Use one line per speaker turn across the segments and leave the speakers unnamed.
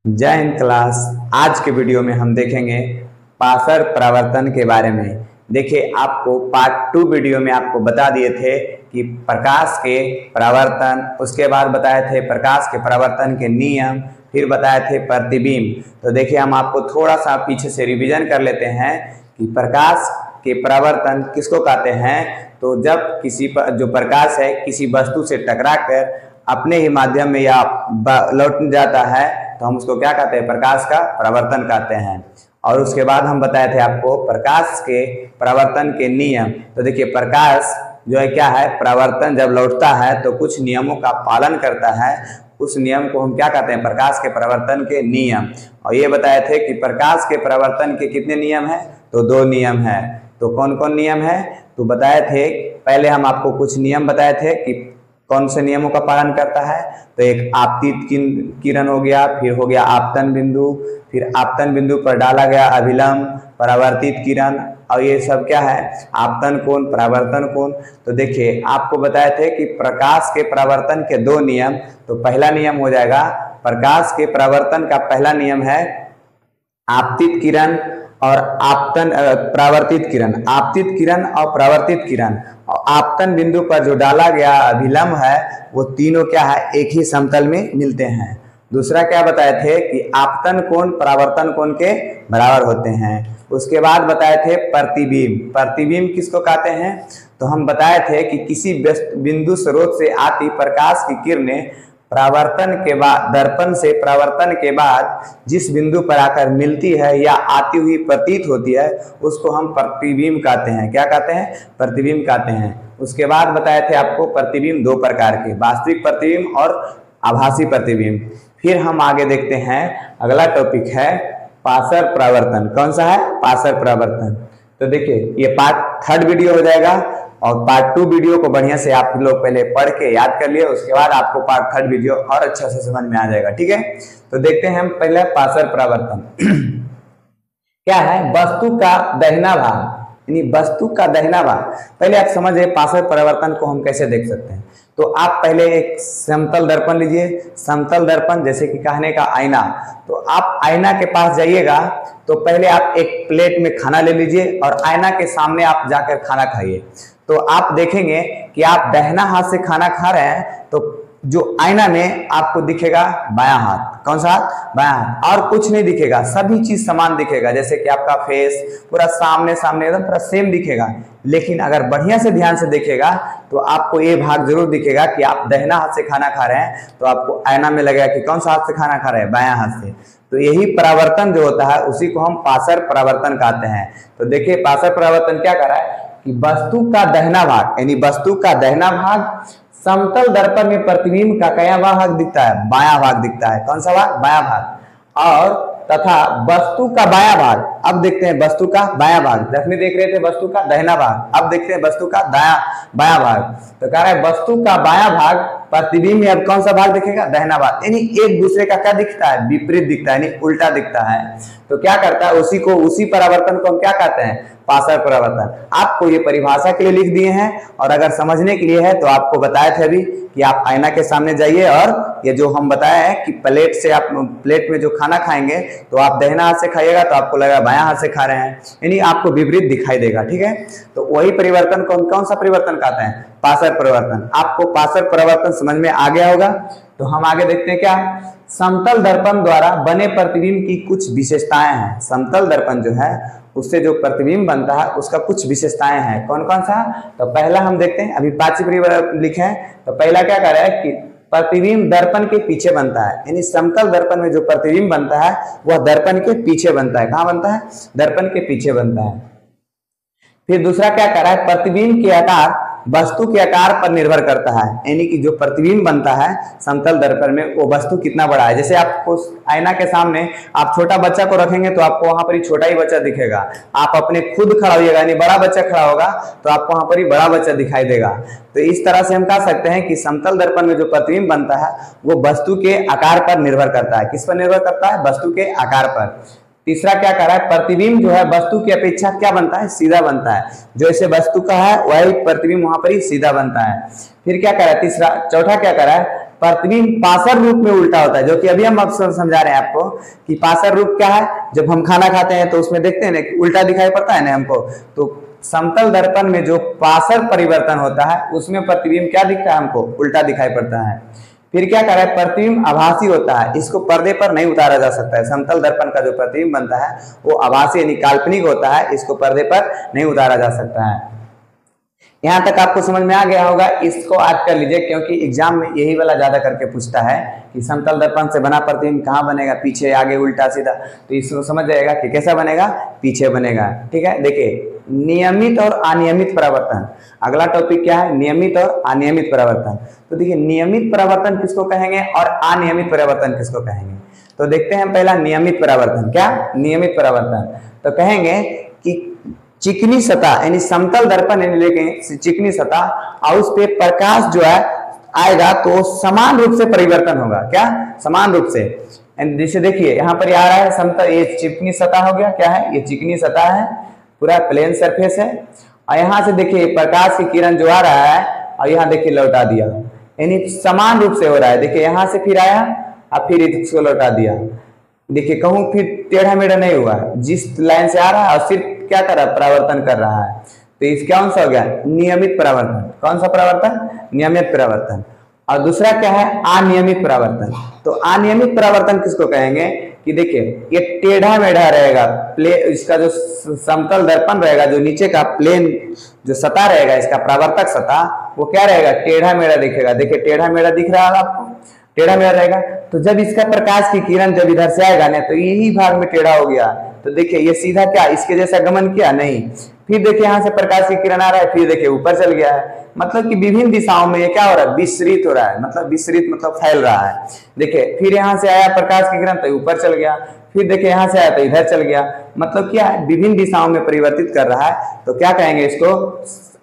जय हिंद क्लास। आज के वीडियो में हम देखेंगे पासर परावर्तन के बारे में। देखिए, आपको पार्ट 2 वीडियो में आपको बता दिए थे कि प्रकाश के परावर्तन, उसके बाद बताए थे प्रकाश के परावर्तन के नियम, फिर बताए थे प्रतिबिंब। तो देखिए, हम आपको थोड़ा सा पीछे से रिवीजन कर लेते हैं कि प्रकाश के परावर्तन किसको कहते हैं। तो जब किसी पर जो प्रकाश है किसी वस्तु से टकरा कर अपने ही माध्यम में या लौट जाता है तो हम उसको क्या कहते हैं, प्रकाश का परावर्तन कहते हैं। और उसके बाद हम बताए थे आपको प्रकाश के परावर्तन के नियम। तो देखिए, प्रकाश जो है क्या है, परावर्तन जब लौटता है तो कुछ नियमों का पालन करता है। उस नियम को हम क्या कहते हैं, प्रकाश के परावर्तन के नियम। और ये बताए थे कि प्रकाश के परावर्तन के कितने नियम हैं, तो 2 नियम है। तो कौन कौन नियम है, तो बताए थे पहले हम आपको कुछ नियम बताए थे कि कौन से नियमों का पालन करता है। तो एक आपतित किरण हो गया, फिर हो गया आपतन बिंदु, फिर आपतन बिंदु पर डाला गया अभिलंब, परावर्तित किरण, और ये सब क्या है, आपतन कोण, परावर्तन कोण। तो देखिए, आपको बताए थे कि प्रकाश के परावर्तन के 2 नियम। तो पहला नियम हो जाएगा, प्रकाश के परावर्तन का पहला नियम है आपतित किरण और आपतन परावर्तित किरण, आपतित किरण और परावर्तित किरण। और आपतन बिंदु पर जो डाला गया अभिलंब है वो तीनों क्या है, एक ही समतल में मिलते हैं। दूसरा क्या बताए थे कि आपतन कोण परावर्तन कोण के बराबर होते हैं। उसके बाद बताए थे प्रतिबिंब। प्रतिबिंब किसको कहते हैं, तो हम बताए थे कि किसी बिंदु स्रोत से आती प्रकाश की किरणें परावर्तन के बाद, दर्पण से परावर्तन के बाद जिस बिंदु पर आकर मिलती है या आती हुई प्रतीत होती है उसको हम प्रतिबिंब कहते हैं। क्या कहते हैं, प्रतिबिंब कहते हैं। उसके बाद बताए थे आपको प्रतिबिंब 2 प्रकार के, वास्तविक प्रतिबिंब और आभासी प्रतिबिंब। फिर हम आगे देखते हैं, अगला टॉपिक है पासर परावर्तन। कौन सा है, पासर परावर्तन। तो देखिए, ये पार्ट 3 वीडियो हो जाएगा और पार्ट 2 वीडियो को बढ़िया से आप लोग पहले पढ़ के याद कर लिए, उसके बाद आपको पार्ट 3 वीडियो और अच्छा से समझ में आ जाएगा। ठीक है, तो देखते हैं हम पहले पासर परावर्तन क्या है। वस्तु का दाहिना भाग, यानी वस्तु का दाहिना भाग। पहले आप समझिए पासर परावर्तन को हम कैसे देख सकते हैं। तो आप पहले एक समतल दर्पण लीजिए, समतल दर्पण जैसे कि कहने का आईना। तो आप आईना के पास जाइएगा तो पहले आप एक प्लेट में खाना ले लीजिए और आईना के सामने आप जाकर खाना खाइए। तो आप देखेंगे कि आप दाहिना हाथ से खाना खा रहे हैं तो जो आईना में आपको दिखेगा बायां हाथ। कौन सा हाथ, बायां हाथ, और कुछ नहीं दिखेगा, सभी चीज समान दिखेगा। जैसे कि आपका फेस पूरा सामने सामने एकदम पूरा सेम दिखेगा। लेकिन अगर बढ़िया से ध्यान से देखेगा तो आपको ये भाग जरूर दिखेगा कि आप दाहिना हाथ से खाना खा रहे हैं तो आपको आईना में लगेगा कि कौन सा हाथ से खाना खा रहे हैं, बायां हाथ से। तो यही परावर्तन जो होता है उसी को हम पासर परावर्तन कहते हैं। तो देखिए, पासर परावर्तन क्या कर रहा है कि वस्तु का दाहिना भाग, यानी वस्तु का दाहिना भाग समतल दर्पण में प्रतिबिंब का क्या भाग दिखता है, बायां भाग दिखता है। कौन सा भाग, बायां भाग। और तथा वस्तु का बायां भाग, अब देखते हैं वस्तु का बायां भाग। जैसे देख रहे थे वस्तु का दाहिना भाग, अब देखते हैं वस्तु का बायां भाग। तो कह रहा है वस्तु का बायां भाग प्रतिबिंब में अब कौन सा भाग दिखेगा, दाहिना भाग। यानी एक दूसरे का क्या दिखता है, विपरीत दिखता है, यानी उल्टा दिखता है। तो क्या करता है, उसी परावर्तन को हम क्या कहते हैं, पासर परावर्तन। आपको ये परिभाषा के लिए लिख दिए हैं और अगर समझने के लिए है तो आपको बताए थे अभी कि आप आईना के सामने जाइए और ये जो हम बताए हैं कि प्लेट से आप प्लेट में जो खाना खाएंगे तो आप दाहिना हाथ से खाइएगा तो आपको लगेगा बायां हाथ से खा रहे हैं, यानी आपको विपरीत दिखाई देगा। ठीक है, तो वही परिवर्तन कौन सा परिवर्तन कहते हैं, पासर परिवर्तन। आपको पासर परिवर्तन समझ में आ गया होगा। तो हम आगे देखते हैं क्या, समतल दर्पण द्वारा बने प्रतिबिंब की कुछ विशेषताएं हैं। समतल दर्पण जो है उससे जो प्रतिबिंब बनता है उसका कुछ विशेषताएं हैं। कौन कौन सा, तो पहला हम देखते हैं, अभी 5 लिखे हैं। तो पहला क्या कर रहा है कि प्रतिबिंब दर्पण के पीछे बनता है, यानी समतल दर्पण में जो प्रतिबिंब बनता है वह दर्पण के पीछे बनता है। कहां बनता है, दर्पण के पीछे बनता है। फिर दूसरा क्या कर रहा है, प्रतिबिंब के आकार वस्तु के आकार पर निर्भर करता है, यानी कि जो प्रतिबिंब बनता है समतल दर्पण में वो वस्तु कितना बड़ा है। जैसे आपको आईना के सामने आप छोटा बच्चा को रखेंगे तो आपको वहां पर ही छोटा ही बच्चा दिखेगा। आप अपने खुद खड़ा होइएगा, यानी बड़ा बच्चा खड़ा होगा तो आपको वहां पर ही बड़ा बच्चा दिखाई देगा। तो इस तरह से हम कह सकते हैं कि समतल दर्पण में जो प्रतिबिंब बनता है वो वस्तु के आकार पर निर्भर करता है। किस पर निर्भर करता है, वस्तु के आकार पर। तीसरा क्या कर रहा है, प्रतिबिंब जो है वस्तु की अपेक्षा क्या बनता है, सीधा बनता है। जो ऐसे वस्तु का है वही प्रतिबिंब वहां पर ही सीधा बनता है। फिर क्या कर रहा है, चौथा क्या कर रहा है, प्रतिबिंब पासर रूप में उल्टा होता है, जो कि अभी हम अक्सर समझा रहे हैं आपको कि पासर रूप क्या है। जब हम खाना खाते हैं तो उसमें देखते हैं ना कि उल्टा दिखाई पड़ता है ना हमको, तो समतल दर्पण में जो पासर परिवर्तन होता है उसमें प्रतिबिंब क्या दिखता है हमको, उल्टा दिखाई पड़ता है। फिर क्या कर रहा है, प्रतिबिंब आभासी होता है, इसको पर्दे पर नहीं उतारा जा सकता है। समतल दर्पण का जो प्रतिबिंब बनता है वो आभासी यानी काल्पनिक होता है, इसको पर्दे पर नहीं उतारा जा सकता है। यहां तक आपको समझ में आ गया होगा, इसको आज कर लीजिए क्योंकि एग्जाम में यही वाला ज्यादा करके पूछता है कि समतल दर्पण से बना प्रतिबिंब कहाँ बनेगा, पीछे, आगे, उल्टा, सीधा। तो इसको समझ जाएगा कि कैसा बनेगा, पीछे बनेगा। ठीक है, देखिए नियमित और अनियमित परावर्तन, अगला टॉपिक क्या है, नियमित और अनियमित परावर्तन। तो देखिए नियमित परावर्तन किसको कहेंगे और अनियमित परावर्तन किसको कहेंगे। तो देखते हैं पहला नियमित परावर्तन। क्या नियमित परावर्तन, तो कहेंगे कि चिकनी सतह यानी समतल दर्पण यानी लेके चिकनी सतह और उस पे प्रकाश जो है आएगा तो समान रूप से परिवर्तन होगा। क्या, समान रूप से। जैसे देखिए यहाँ पर आ रहा है समतल, ये चिकनी सतह हो गया, क्या है, ये चिकनी सतह है, पूरा प्लेन सरफेस है। और यहाँ से देखिए प्रकाश की किरण जो आ रहा है और यहाँ देखिए लौटा दिया, यानी समान रूप से हो रहा है। देखिए यहाँ से फिर आया और फिर इसको लौटा दिया। देखिए कहूँ फिर टेढ़ा मेढ़ा नहीं हुआ, जिस लाइन से आ रहा है और सिर्फ क्या कर रहा है, परावर्तन कर रहा है। तो इस कौन सा हो गया, नियमित परावर्तन। कौन सा परावर्तन, नियमित परावर्तन। और दूसरा क्या है, अनियमित परावर्तन। तो अनियमित परावर्तन किसको कहेंगे कि देखिए ये टेढ़ा मेढ़ा रहेगा, इसका जो समतल दर्पण रहेगा, जो नीचे का प्लेन जो सतह रहेगा इसका परावर्तक सतह, वो क्या रहेगा, टेढ़ा मेढ़ा दिखेगा। देखिए टेढ़ा मेढ़ा दिख रहा है आपको, टेढ़ा मेढ़ा रहेगा। तो जब इसका प्रकाश की किरण जब इधर से आएगा ना तो यही भाग में टेढ़ा हो गया। तो देखिए ये सीधा क्या इसके जैसा गमन किया नहीं। फिर देखिए यहाँ से प्रकाश की किरण आ रहा है, फिर देखिए ऊपर चल गया है। मतलब कि विभिन्न दिशाओं में ये क्या हो रहा है, विस्तृत हो रहा है। मतलब विस्तृत मतलब फैल रहा है। देखिए फिर यहाँ से आया प्रकाश की किरण तो ऊपर चल गया, फिर देखिए यहाँ से आया तो इधर चल गया। मतलब क्या है, विभिन्न दिशाओं में परिवर्तित कर रहा है। तो क्या कहेंगे इसको,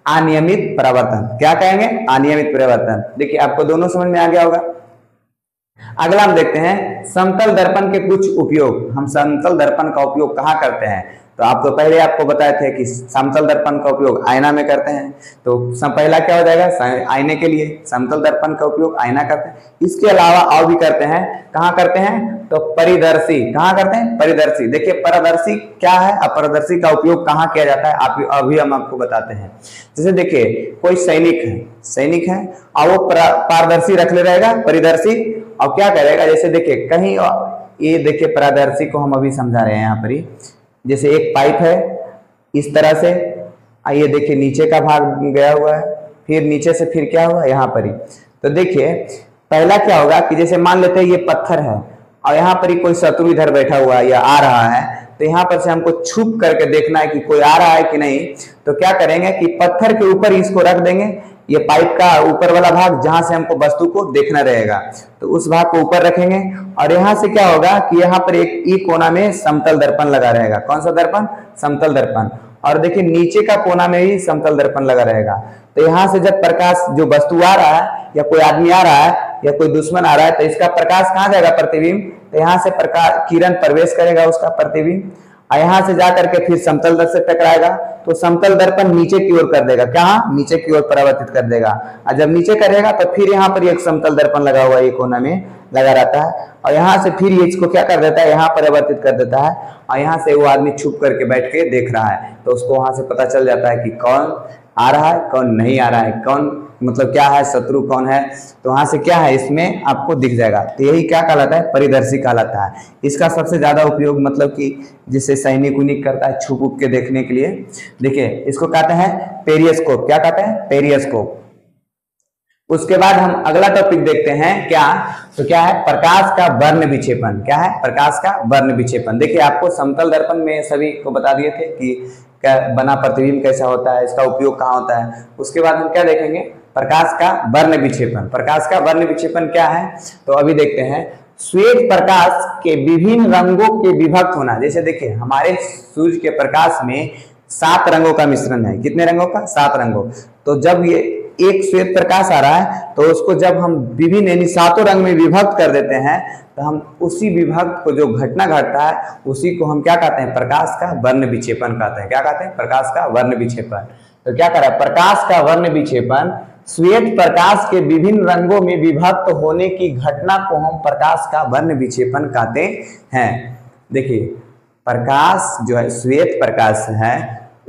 अनियमित परावर्तन। क्या कहेंगे, अनियमित परावर्तन। देखिए आपको दोनों समझ में आ गया होगा। अगला हम देखते हैं समतल दर्पण के कुछ उपयोग। हम समतल दर्पण का उपयोग कहाँ करते हैं, तो आप तो पहले आपको बताए थे कि समतल दर्पण का उपयोग आईना में करते हैं। तो पहला क्या हो जाएगा, आईने के लिए समतल दर्पण का उपयोग आईना करते हैं। इसके अलावा और भी करते हैं, कहाँ करते हैं, तो परिदर्शी। कहाँ करते हैं, परिदर्शी। देखिए पारदर्शी क्या है, अपारदर्शी का उपयोग कहाँ किया जाता है, आप अभी हम आपको बताते हैं। जैसे देखिए कोई सैनिक है और वो पारदर्शी रख ले रहेगा, परिदर्शी, और क्या करेगा, जैसे देखिए कहीं, ये देखिए पारदर्शी को हम अभी समझा रहे हैं यहाँ पर ही। जैसे एक पाइप है इस तरह से, आइए देखिए नीचे का भाग गया हुआ है, फिर नीचे से फिर क्या हुआ यहाँ पर ही। तो देखिए पहला क्या होगा कि जैसे मान लेते हैं ये पत्थर है और यहाँ पर ही कोई शत्रु इधर बैठा हुआ है या आ रहा है, तो यहाँ पर से हमको छुप करके देखना है कि कोई आ रहा है कि नहीं। तो क्या करेंगे कि पत्थर के ऊपर इसको रख देंगे, ये पाइप का ऊपर वाला भाग जहां से हमको वस्तु को देखना रहेगा, तो उस भाग को ऊपर रखेंगे। और यहाँ से क्या होगा कि यहाँ पर एक ई कोना में समतल दर्पण लगा रहेगा। कौन सा दर्पण, समतल दर्पण। और देखिए नीचे का कोना में भी समतल दर्पण लगा रहेगा। तो यहाँ से जब प्रकाश, जो वस्तु आ रहा है या कोई आदमी आ रहा है या कोई दुश्मन आ रहा है, तो इसका प्रकाश कहाँ जाएगा, प्रतिबिंब। तो यहाँ से प्रकाश किरण प्रवेश करेगा उसका प्रतिबिंब, और यहाँ से जाकर के फिर समतल दर्पण से टकराएगा। तो समतल दर्पण नीचे की ओर कर देगा, क्या, नीचे की ओर परावर्तित कर देगा। और जब नीचे करेगा तो फिर यहाँ पर एक समतल दर्पण लगा हुआ है, एक कोना में लगा रहता है, और यहाँ से फिर ये इसको क्या कर देता है, यहाँ परावर्तित कर देता है। और यहाँ से वो आदमी छुप करके बैठ के देख रहा है, तो उसको वहां से पता चल जाता है कि कौन आ रहा है, कौन नहीं आ रहा है, कौन मतलब क्या है, शत्रु कौन है। तो वहां से क्या है, इसमें आपको दिख जाएगा। तो यही क्या कहलाता है, परिदर्शी कहलाता है। इसका सबसे ज्यादा उपयोग मतलब कि जिससे सैनिक उनिक करता है छुप उप के देखने के लिए। देखिए इसको कहते हैं पेरिस्कोप। क्या कहते हैं, पेरिस्कोप। उसके बाद हम अगला टॉपिक देखते हैं, क्या, तो क्या है, प्रकाश का वर्ण विक्षेपण। क्या है, प्रकाश का वर्ण विक्षेपण। देखिए आपको समतल दर्पण में सभी को बता दिए थे कि क्या बना प्रतिबिंब कैसा होता है, इसका उपयोग कहाँ होता है। उसके बाद हम क्या देखेंगे, प्रकाश का वर्ण विक्षेपण। प्रकाश का वर्ण विक्षेपण क्या है, तो अभी देखते हैं। श्वेत प्रकाश के विभिन्न रंगों के विभक्त होना। जैसे देखिए हमारे सूर्य के प्रकाश में 7 रंगों का मिश्रण है। कितने रंगों का, 7 रंगों। तो जब ये एक श्वेत प्रकाश आ रहा है तो उसको जब हम विभिन्न यानी 7 रंग में विभक्त कर देते हैं, तो हम उसी विभक्त को जो घटना घटता है उसी को हम क्या कहते हैं, प्रकाश का वर्ण विक्षेपण कहते हैं। क्या कहते हैं, प्रकाश का वर्ण विक्षेपण। तो क्या कर रहा है, प्रकाश का वर्ण विक्षेपण श्वेत प्रकाश के विभिन्न रंगों में विभक्त होने की घटना को हम प्रकाश का वर्ण विक्षेपण कहते हैं। देखिए प्रकाश जो है, श्वेत प्रकाश है,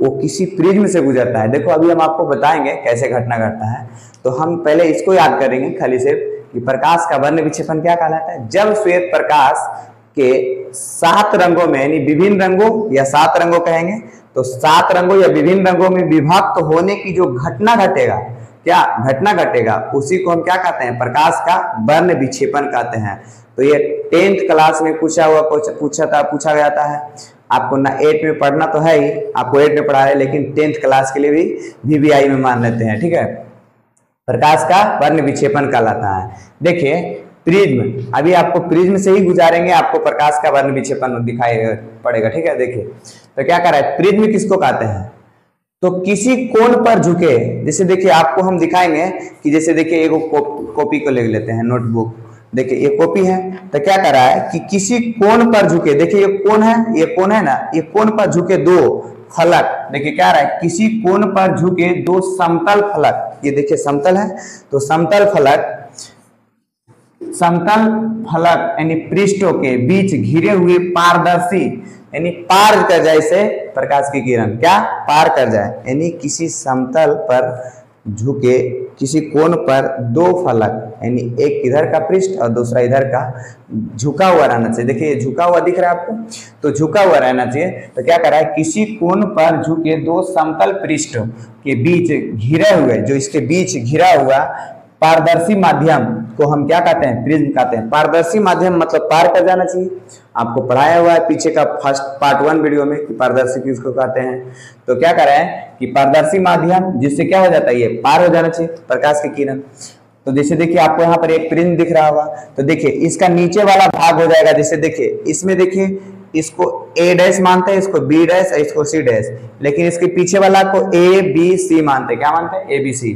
वो किसी प्रिज्म से गुजरता है। देखो अभी हम आपको बताएंगे कैसे घटना घटता है, तो हम पहले इसको याद करेंगे खाली से कि प्रकाश का वर्ण विक्षेपण क्या कहलाता है। जब श्वेत प्रकाश के 7 रंगों में, यानी विभिन्न रंगों या 7 रंगों कहेंगे, तो 7 रंगों या विभिन्न रंगों में विभक्त होने की जो घटना घटेगा, क्या घटना घटेगा, उसी को हम क्या कहते हैं, प्रकाश का वर्ण विक्षेपण कहते हैं। तो ये 10th क्लास में पूछा गया था है। आपको ना 8 में पढ़ना तो है ही, आपको 8 में पढ़ा है, लेकिन 10th क्लास के लिए भी VVI में मान लेते हैं, ठीक है। प्रकाश का वर्ण विक्षेपण कहलाता है। देखिए प्रिज्म, अभी आपको प्रिज्म से ही गुजारेंगे, आपको प्रकाश का वर्ण विक्षेपण दिखाई पड़ेगा, ठीक है। देखिए तो क्या कर रहा है, प्रिज्म किसको कहते हैं, तो किसी कोण पर झुके, जैसे देखिए आपको हम दिखाएंगे कि जैसे देखिए एक कॉपी को ले लेते हैं, नोटबुक, देखिए ये कॉपी है, तो क्या कर रहा है कि किसी कोण पर झुके, देखिए ये कोण है, ये कोण है ना, ये कोण पर झुके 2 फलक, देखिए क्या रहा है, किसी कोण पर झुके 2 समतल फलक, ये देखिए समतल है, तो समतल फलक यानी पृष्ठों के बीच घिरे हुए पारदर्शी, यानी पार कर जाए इसे प्रकाश की किरण, क्या पार कर जाए, यानी किसी समतल पर झुके किसी कोण पर 2 फलक, यानी एक इधर का पृष्ठ और दूसरा इधर का झुका हुआ रहना चाहिए। देखिए झुका हुआ दिख रहा है आपको, तो झुका हुआ रहना चाहिए। तो क्या कर रहा है, किसी कोण पर झुके 2 समतल पृष्ठ के बीच घिरे हुए, जो इसके बीच घिरा हुआ पारदर्शी माध्यम को हम क्या कहते हैं, प्रिज्म कहते हैं। पारदर्शी माध्यम मतलब पार कर जाना चाहिए, आपको पढ़ाया हुआ है पीछे का फर्स्ट पार्ट 1 वीडियो में कि पारदर्शी किसको कहते हैं। तो क्या कर रहा है कि पारदर्शी माध्यम जिससे क्या हो जाता है, ये पार हो जाना चाहिए प्रकाश की किरण। तो जैसे देखिए आपको यहाँ पर एक प्रिज्म दिख रहा होगा, तो देखिए इसका नीचे वाला भाग हो जाएगा, जैसे देखिए इसमें देखिए इसको A' मानते हैं, इसको B' और इसको C', लेकिन इसके पीछे वाला को ABC मानते हैं, क्या मानते हैं, ABC।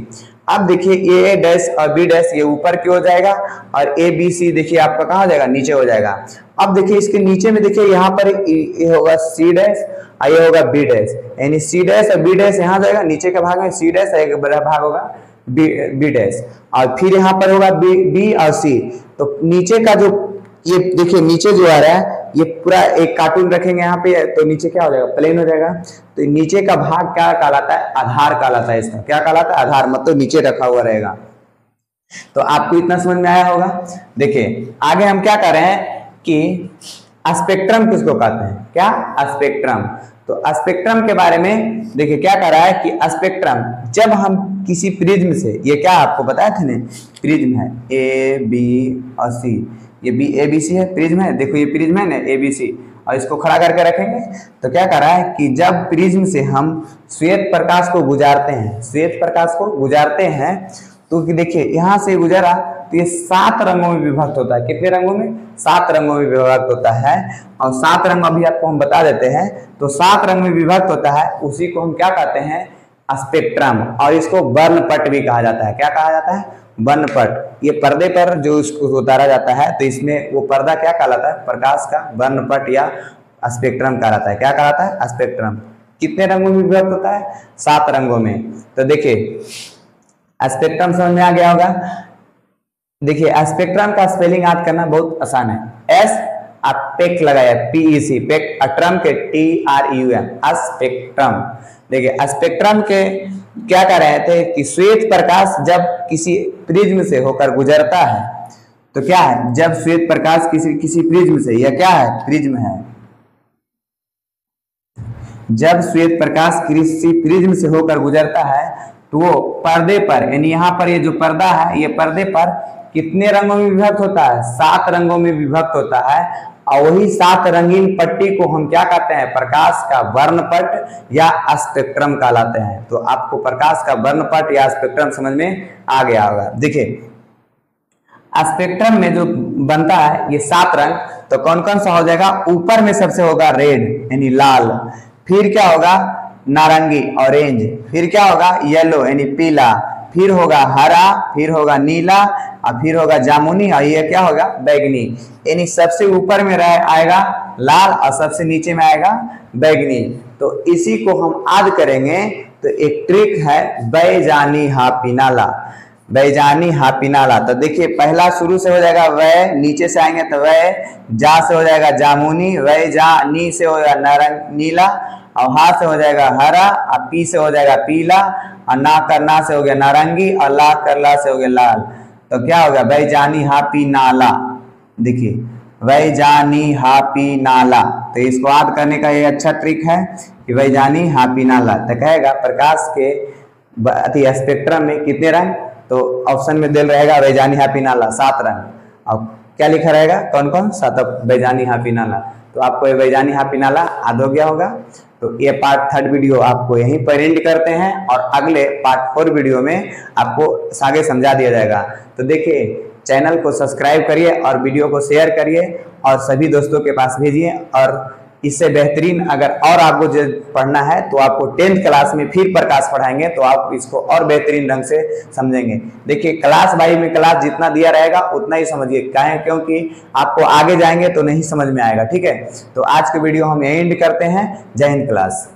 अब देखिए A' और B' ये ऊपर की हो जाएगा और ABC देखिए आपका कहाँ हो जाएगा, नीचे हो जाएगा। अब देखिए इसके नीचे में देखिए यहाँ पर ये होगा C' और ये होगा B', यानी C' और B' यहाँ जाएगा, नीचे के भाग में C' और एक बड़ा भाग होगा B', और फिर यहाँ पर होगा B और C। तो नीचे का जो ये देखिए नीचे जो आ रहा है, ये पूरा एक कार्टून रखेंगे यहाँ पे, तो नीचे क्या हो जाएगा, प्लेन हो जाएगा। तो नीचे का भाग क्या कहलाता है, आधार कहलाता है। इसका क्या कहलाता है, आधार, मतलब नीचे रखा हुआ रहेगा। तो आपको इतना समझ में आया होगा। देखिए आगे हम क्या कर रहे हैं कि स्पेक्ट्रम किसको कहते हैं, क्या स्पेक्ट्रम। तो स्पेक्ट्रम के बारे में देखिए क्या कर रहा है कि स्पेक्ट्रम जब हम किसी प्रिज्म से, ये क्या आपको बताया था ना, प्रिज्म है A B और C, ये ABC है, प्रिज्म है, देखो ये प्रिज्म है ना ABC, और इसको खड़ा करके रखेंगे। तो क्या कर रहा है कि जब प्रिज्म से हम श्वेत प्रकाश को गुजारते हैं, तो देखिए यहाँ से गुजारा तो ये 7 रंगों में विभक्त होता है। कितने रंगों में, 7 रंगों में विभक्त होता है। और 7 रंग अभी आपको हम बता देते हैं। तो 7 रंग में विभक्त होता है, उसी को हम क्या कहते हैं, स्पेक्ट्रम, और इसको वर्णपट भी कहा जाता है। क्या कहा जाता है, वर्णपट। ये पर्दे पर जो इसको उतारा जाता है, तो इसमें वो पर्दा क्या कहलाता है, प्रकाश का वर्णपट या स्पेक्ट्रम कहलाता है। क्या कहलाता है, स्पेक्ट्रम। कितने रंगों में विभक्त होता है, 7 रंगों में। तो देखिए स्पेक्ट्रम समझ में आ गया होगा। देखिए स्पेक्ट्रम का स्पेलिंग याद करना बहुत आसान है। एस पेक लगाया, PEC, पेक, ट्रम के TRUM, स्पेक्ट्रम। देखिए स्पेक्ट्रम के क्या कह रहे थे कि श्वेत प्रकाश जब किसी प्रिज्म से होकर गुजरता है, तो क्या है, जब श्वेत प्रकाश किसी प्रिज्म से, यह क्या है, प्रिज्म है, जब श्वेत प्रकाश किसी प्रिज्म से होकर गुजरता है, तो वो पर्दे पर, यानी यहाँ पर ये जो पर्दा है, ये पर्दे पर कितने रंगों में विभक्त होता है, 7 रंगों में विभक्त होता है। और वही 7 रंगीन पट्टी को हम क्या कहते हैं, प्रकाश का वर्णपट या स्पेक्ट्रम कहलाते हैं। तो आपको प्रकाश का वर्णपट या स्पेक्ट्रम समझ में आ गया होगा। देखिए स्पेक्ट्रम में जो बनता है ये 7 रंग, तो कौन कौन सा हो जाएगा, ऊपर में सबसे होगा रेड यानी लाल, फिर क्या होगा नारंगी ऑरेंज, फिर क्या होगा येलो यानी पीला, फिर होगा हरा, फिर होगा नीला, और फिर होगा जामुनी, और ये क्या होगा बैगनी। यानी सबसे ऊपर में आएगा लाल और सबसे नीचे में आएगा बैगनी। तो इसी को हम याद करेंगे तो एक ट्रिक है बैजानी हापी नाला, बैजानी हापी नाला। तो देखिए पहला शुरू से हो जाएगा वै, नीचे से आएंगे तो वै, जा से हो जाएगा जामुनी, वै जा, नी से हो जाएगा नारंग नीला, और हा से हो जाएगा हरा, और पी से हो जाएगा पीला, और ना करना से हो गया नारंगी, और ला करला से हो गया लाल। तो क्या हो गया बैजानी हापी नाला। देखिए बैजानी हापी नाला। तो इसको याद करने का ये अच्छा ट्रिक है कि बैजानी हापी नाला। तो कहेगा प्रकाश के अति स्पेक्ट्रम में कितने रंग, तो ऑप्शन में दिल रहेगा बैजानी हापी नाला 7 रंग। और क्या लिखा रहेगा कौन कौन 7 बैजानी हापी नाला। तो आपको ये बैजानी हापी नाला याद हो गया होगा। तो ये पार्ट 3 वीडियो आपको यहीं पर एंड करते हैं और अगले पार्ट 4 वीडियो में आपको आगे समझा दिया जाएगा। तो देखिए चैनल को सब्सक्राइब करिए और वीडियो को शेयर करिए और सभी दोस्तों के पास भेजिए। और इससे बेहतरीन अगर और आपको जो पढ़ना है तो आपको 10th क्लास में फिर प्रकाश पढ़ाएंगे, तो आप इसको और बेहतरीन ढंग से समझेंगे। देखिए क्लास वाइज में क्लास जितना दिया रहेगा उतना ही समझिए, क्योंकि आपको आगे जाएंगे तो नहीं समझ में आएगा। ठीक है, तो आज के वीडियो हम एंड करते हैं। जय हिंद क्लास।